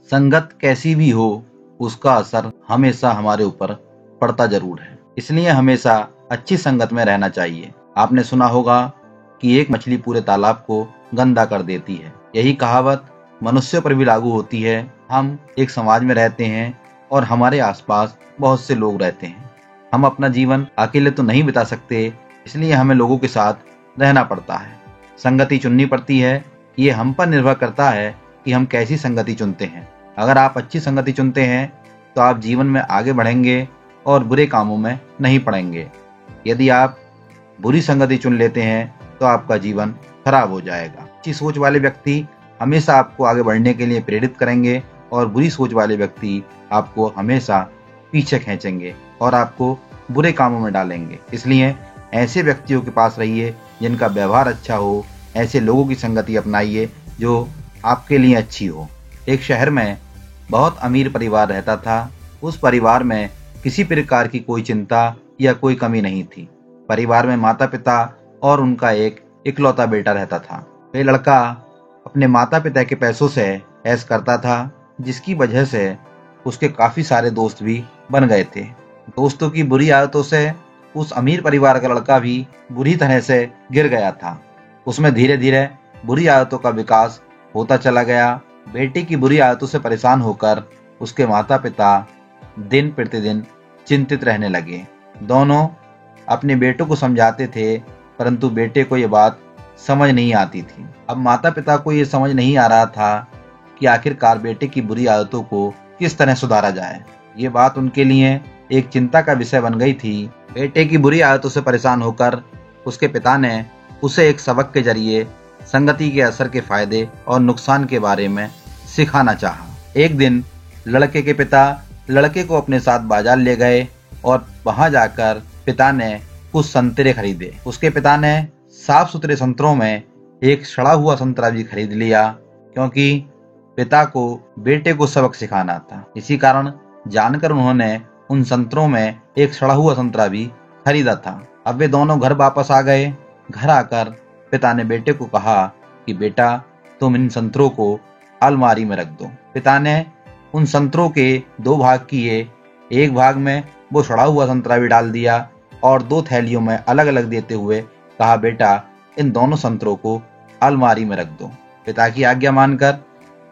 संगत कैसी भी हो, उसका असर हमेशा हमारे ऊपर पड़ता जरूर है। इसलिए हमेशा अच्छी संगत में रहना चाहिए। आपने सुना होगा कि एक मछली पूरे तालाब को गंदा कर देती है। यही कहावत मनुष्य पर भी लागू होती है। हम एक समाज में रहते हैं और हमारे आसपास बहुत से लोग रहते हैं। हम अपना जीवन अकेले तो नहीं बिता सकते, इसलिए हमें लोगों के साथ रहना पड़ता है, संगति चुननी पड़ती है। ये हम पर निर्भर करता है कि हम कैसी संगति चुनते हैं। अगर आप अच्छी संगति चुनते हैं तो आप जीवन में आगे बढ़ेंगे और बुरे कामों में नहीं पड़ेंगे। यदि आप बुरी संगति चुन लेते हैं तो आपका जीवन खराब हो जाएगा। अच्छी सोच वाले व्यक्ति हमेशा आपको आगे बढ़ने के लिए प्रेरित करेंगे और बुरी सोच वाले व्यक्ति आपको हमेशा पीछे खींचेंगे और आपको बुरे कामों में डालेंगे। इसलिए ऐसे व्यक्तियों के पास रहिए जिनका व्यवहार अच्छा हो। ऐसे लोगों की संगति अपनाइए जो आपके लिए अच्छी हो। एक शहर में बहुत अमीर परिवार रहता था। उस परिवार में किसी प्रकार की कोई चिंता या कोई कमी नहीं थी। परिवार में माता पिता और उनका एक इकलौता बेटा रहता था। वह लड़का अपने माता पिता के पैसों से ऐश करता था, जिसकी वजह से उसके काफी सारे दोस्त भी बन गए थे। दोस्तों की बुरी आदतों से उस अमीर परिवार का लड़का भी बुरी तरह से गिर गया था। उसमें धीरे धीरे बुरी आदतों का विकास होता चला गया। बेटे की बुरी आदतों से परेशान होकर उसके माता पिता दिन प्रतिदिन चिंतित रहने लगे। दोनों अपने बेटों को समझाते थे, परंतु बेटे को ये बात समझ नहीं आती थी। अब माता पिता को ये समझ नहीं आ रहा था कि आखिरकार बेटे की बुरी आदतों को किस तरह सुधारा जाए। ये बात उनके लिए एक चिंता का विषय बन गई थी। बेटे की बुरी आदतों से परेशान होकर उसके पिता ने उसे एक सबक के जरिए संगति के असर के फायदे और नुकसान के बारे में सिखाना चाहा। एक दिन लड़के के पिता लड़के को अपने साथ बाजार ले गए और वहां जाकर पिता ने कुछ संतरे खरीदे। उसके पिता ने साफ सुथरे संतरों में एक सड़ा हुआ संतरा भी खरीद लिया, क्योंकि पिता को बेटे को सबक सिखाना था। इसी कारण जानकर उन्होंने उन संतरों में एक सड़ा हुआ संतरा भी खरीदा था। अब वे दोनों घर वापस आ गए। घर आकर पिता ने बेटे को कहा कि बेटा, तुम इन संतरों को अलमारी में रख दो। पिता ने उन संतरों के दो भाग किए। एक भाग में वो सड़ा हुआ संतरा भी डाल दिया और दो थैलियों में अलग अलग देते हुए कहा, बेटा, इन दोनों संतरों को अलमारी में रख दो। पिता की आज्ञा मानकर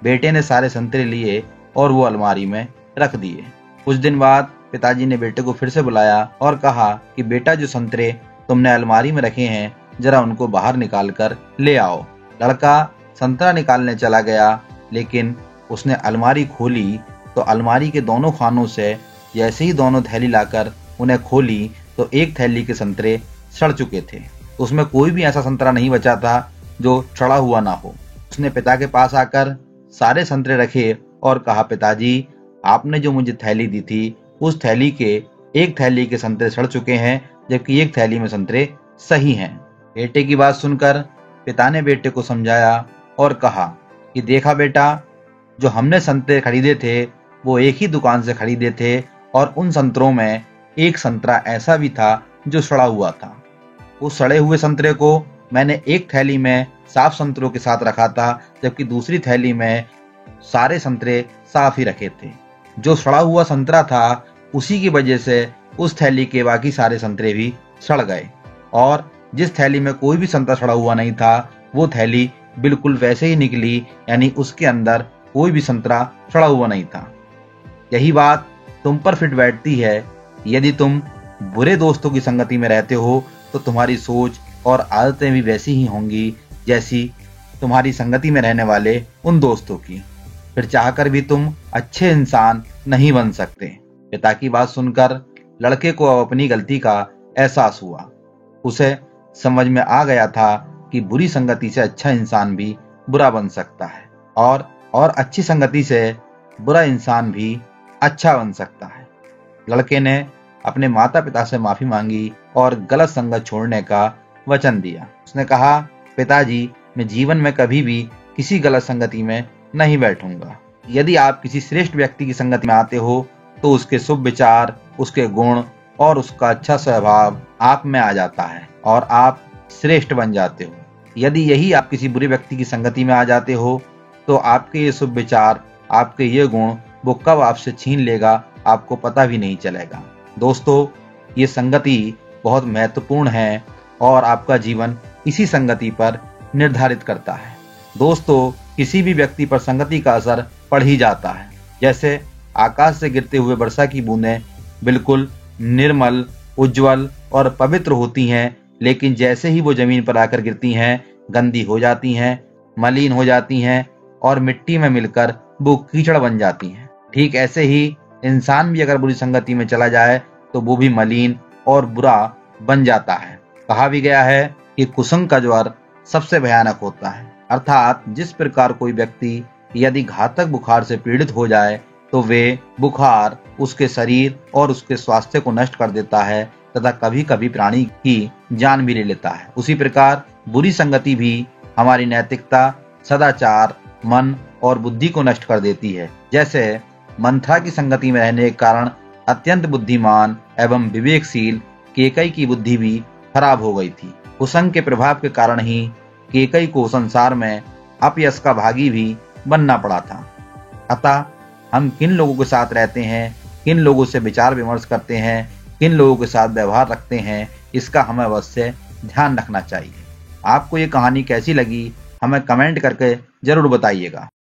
बेटे ने सारे संतरे लिए और वो अलमारी में रख दिए। कुछ दिन बाद पिताजी ने बेटे को फिर से बुलाया और कहा कि बेटा, जो संतरे तुमने अलमारी में रखे हैं, जरा उनको बाहर निकाल कर ले आओ। लड़का संतरा निकालने चला गया, लेकिन उसने अलमारी खोली तो अलमारी के दोनों खानों से जैसे ही दोनों थैली लाकर उन्हें खोली तो एक थैली के संतरे सड़ चुके थे। उसमें कोई भी ऐसा संतरा नहीं बचा था जो सड़ा हुआ ना हो। उसने पिता के पास आकर सारे संतरे रखे और कहा, पिताजी, आपने जो मुझे थैली दी थी, उस थैली के एक थैली के संतरे सड़ चुके हैं, जबकि एक थैली में संतरे सही हैं। बेटे की बात सुनकर पिता ने बेटे को समझाया और कहा कि देखा बेटा, जो हमने संतरे खरीदे थे वो एक ही दुकान से खरीदे थे और उन संतरों में एक संतरा ऐसा भी था जो सड़ा हुआ था। उस सड़े हुए संतरे को मैंने एक थैली में साफ संतरों के साथ रखा था, जबकि दूसरी थैली में सारे संतरे साफ ही रखे थे। जो सड़ा हुआ संतरा था उसी की वजह से उस थैली के बाकी सारे संतरे भी सड़ गए, और जिस थैली में कोई भी संतरा सड़ा हुआ नहीं था वो थैली बिल्कुल वैसे ही निकली, यानी उसके अंदर कोई भी संतरा सड़ा हुआ नहीं था। यही बात तुम पर फिट बैठती है। यदि तुम बुरे दोस्तों की संगति में रहते हो तो तुम्हारी सोच और आदतें भी वैसी ही होंगी जैसी तुम्हारी संगति में रहने वाले उन दोस्तों की। फिर चाहकर भी तुम अच्छे इंसान नहीं बन सकते। पिता की बात सुनकर लड़के को अब अपनी गलती का एहसास हुआ। उसे समझ में आ गया था कि बुरी संगति से अच्छा इंसान भी बुरा बन सकता है और अच्छी संगति से बुरा इंसान भी अच्छा बन सकता है। लड़के ने अपने माता पिता से माफी मांगी और गलत संगत छोड़ने का वचन दिया। उसने कहा, पिताजी, मैं जीवन में कभी भी किसी गलत संगति में नहीं बैठूंगा। यदि आप किसी श्रेष्ठ व्यक्ति की संगति में आते हो तो उसके शुभ विचार, उसके गुण और उसका अच्छा स्वभाव आप में आ जाता है और आप श्रेष्ठ बन जाते हो। यदि यही आप किसी बुरे व्यक्ति की संगति में आ जाते हो तो आपके ये शुभ विचार आपके ये गुण वो कब आपसे छीन लेगा आपको पता भी नहीं चलेगा। दोस्तों, ये संगति बहुत महत्वपूर्ण है और आपका जीवन इसी संगति पर निर्धारित करता है। दोस्तों, किसी भी व्यक्ति पर संगति का असर पड़ ही जाता है। जैसे आकाश से गिरते हुए वर्षा की बूंदें बिल्कुल निर्मल, उज्जवल और पवित्र होती हैं, लेकिन जैसे ही वो जमीन पर आकर गिरती हैं, गंदी हो जाती हैं, मलिन हो जाती हैं और मिट्टी में मिलकर वो कीचड़ बन जाती हैं। ठीक ऐसे ही इंसान भी अगर बुरी संगति में चला जाए तो वो भी मलिन और बुरा बन जाता है। कहा भी गया है कि कुसंग का ज्वर सबसे भयानक होता है, अर्थात जिस प्रकार कोई व्यक्ति यदि घातक बुखार से पीड़ित हो जाए तो वे बुखार उसके शरीर और उसके स्वास्थ्य को नष्ट कर देता है तथा कभी कभी प्राणी की जान भी ले लेता है। उसी प्रकार बुरी संगति भी हमारी नैतिकता, सदाचार, मन और बुद्धि को नष्ट कर देती है। जैसे मंथरा की संगति में रहने के कारण अत्यंत बुद्धिमान एवं विवेकशील केकई की बुद्धि भी खराब हो गई थी। कुसंग के प्रभाव के कारण ही केकई को संसार में अपयश का भागी भी बनना पड़ा था। अतः हम किन लोगों के साथ रहते हैं, किन लोगों से विचार विमर्श करते हैं, किन लोगों के साथ व्यवहार रखते हैं, इसका हमें अवश्य ध्यान रखना चाहिए। आपको ये कहानी कैसी लगी हमें कमेंट करके जरूर बताइएगा।